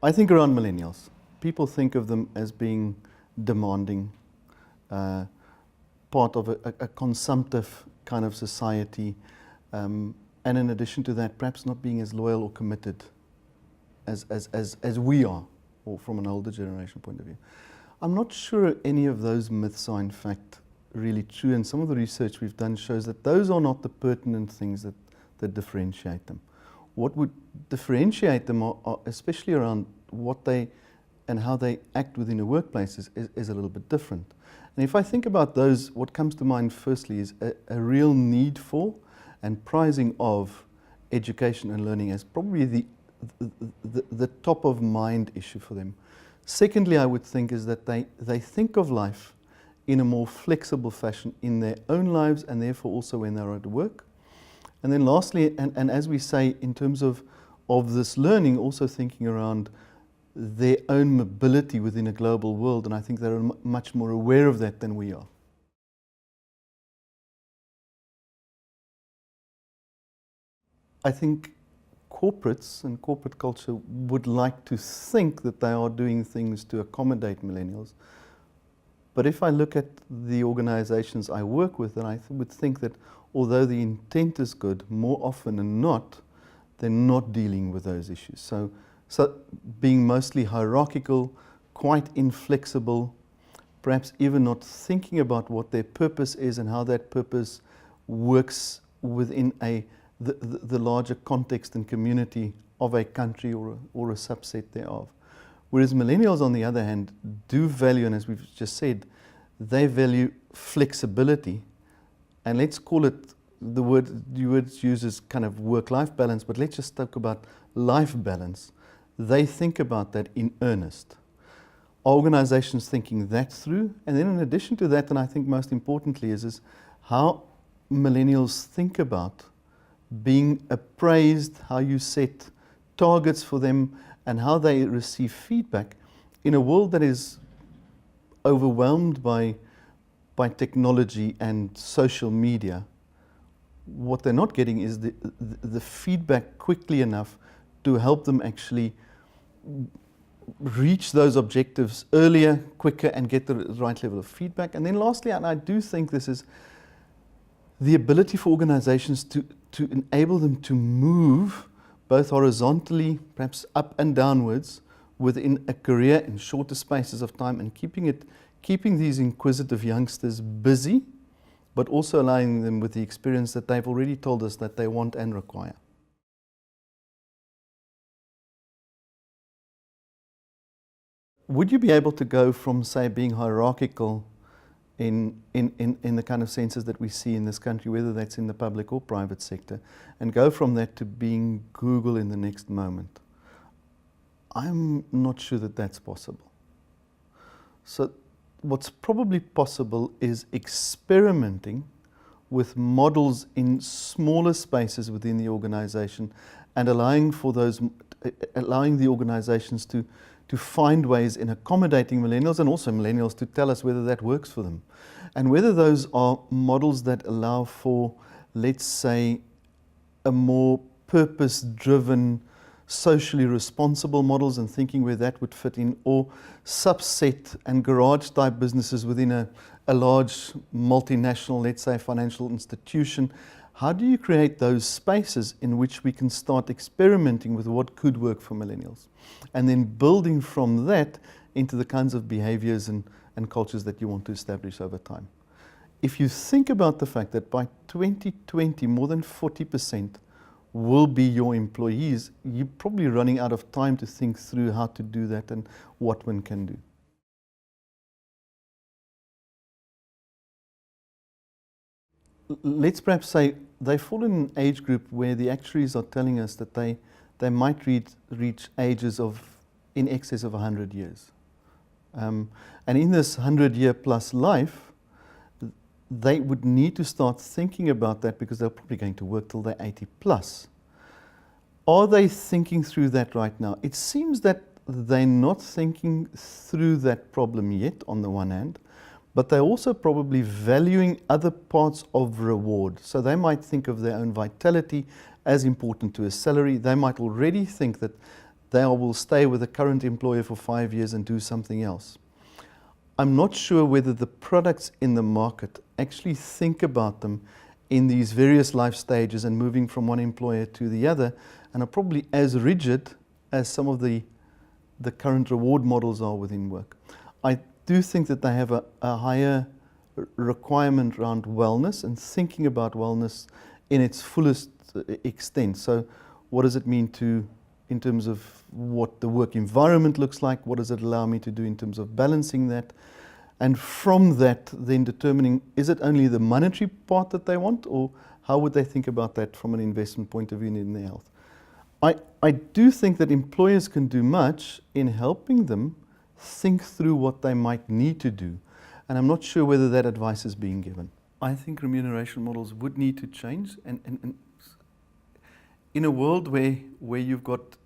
I think around millennials, people think of them as being demanding, part of a consumptive kind of society, and in addition to that, perhaps not being as loyal or committed as we are, or from an older generation point of view. I'm not sure any of those myths are in fact really true, and some of the research we've done shows that those are not the pertinent things that differentiate them. What would differentiate them are especially around what they and how they act within a workplace is a little bit different. And if I think about those, what comes to mind firstly is a real need for and prizing of education and learning as probably the top of mind issue for them. Secondly, I would think is that they think of life in a more flexible fashion in their own lives and therefore also when they're at work. And then lastly, and as we say in terms of this learning, also thinking around their own mobility within a global world, and I think they're much more aware of that than we are. I think corporates and corporate culture would like to think that they are doing things to accommodate millennials. But if I look at the organizations I work with, then I would think that although the intent is good, more often than not, they're not dealing with those issues. So being mostly hierarchical, quite inflexible, perhaps even not thinking about what their purpose is and how that purpose works within the larger context and community of a country or a subset thereof. Whereas millennials, on the other hand, do value, and as we've just said, they value flexibility. And let's call it, the word used is kind of work-life balance, but let's just talk about life balance. They think about that in earnest. Are organizations thinking that through? And then in addition to that, and I think most importantly, is how millennials think about being appraised, how you set targets for them, and how they receive feedback in a world that is overwhelmed by technology and social media. What they're not getting is the feedback quickly enough to help them actually reach those objectives earlier, quicker, and get the right level of feedback. And then lastly, and I do think this is the ability for organizations to enable them to move both horizontally, perhaps up and downwards, within a career in shorter spaces of time, and keeping these inquisitive youngsters busy, but also allowing them with the experience that they've already told us that they want and require. Would you be able to go from, say, being hierarchical in the kind of senses that we see in this country, whether that's in the public or private sector, and go from that to being Google in the next moment? I'm not sure that that's possible. So what's probably possible is experimenting with models in smaller spaces within the organization and allowing the organizations to find ways in accommodating millennials, and also millennials to tell us whether that works for them. And whether those are models that allow for, let's say, a more purpose-driven, socially responsible models, and thinking where that would fit in, or subset and garage-type businesses within a large multinational, let's say, financial institution. How do you create those spaces in which we can start experimenting with what could work for millennials? And then building from that into the kinds of behaviors and cultures that you want to establish over time. If you think about the fact that by 2020, more than 40% will be your employees, you're probably running out of time to think through how to do that and what one can do. Let's perhaps say they fall in an age group where the actuaries are telling us that they might reach ages of in excess of 100 years. And in this 100-year plus life, they would need to start thinking about that because they're probably going to work till they're 80 plus. Are they thinking through that right now? It seems that they're not thinking through that problem yet on the one hand, but they're also probably valuing other parts of reward. So they might think of their own vitality as important to a salary. They might already think that they will stay with the current employer for 5 years and do something else. I'm not sure whether the products in the market actually think about them in these various life stages and moving from one employer to the other, and are probably as rigid as some of the current reward models are within work. I do think that they have a higher requirement around wellness and thinking about wellness in its fullest extent. So what does it mean in terms of what the work environment looks like? What does it allow me to do in terms of balancing that? And from that, then determining, is it only the monetary part that they want, or how would they think about that from an investment point of view in their health? I do think that employers can do much in helping them think through what they might need to do. And I'm not sure whether that advice is being given. I think remuneration models would need to change. And in a world where you've got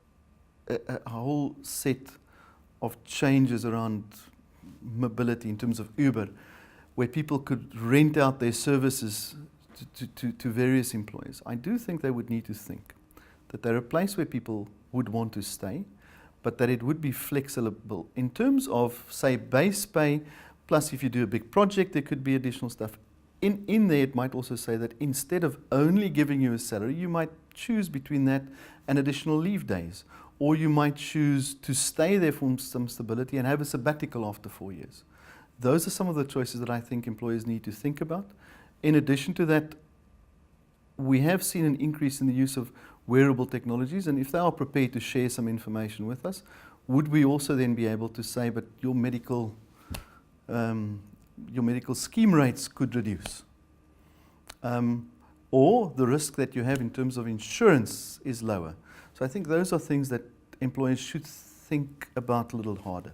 a whole set of changes around mobility in terms of Uber, where people could rent out their services to various employers, I do think they would need to think that they're a place where people would want to stay, but that it would be flexible in terms of, say, base pay, plus if you do a big project, there could be additional stuff. In there, it might also say that instead of only giving you a salary, you might choose between that and additional leave days. Or you might choose to stay there for some stability and have a sabbatical after 4 years. Those are some of the choices that I think employers need to think about. In addition to that, we have seen an increase in the use of wearable technologies, and if they are prepared to share some information with us, would we also then be able to say, but your medical scheme rates could reduce? Or the risk that you have in terms of insurance is lower. So I think those are things that employers should think about a little harder.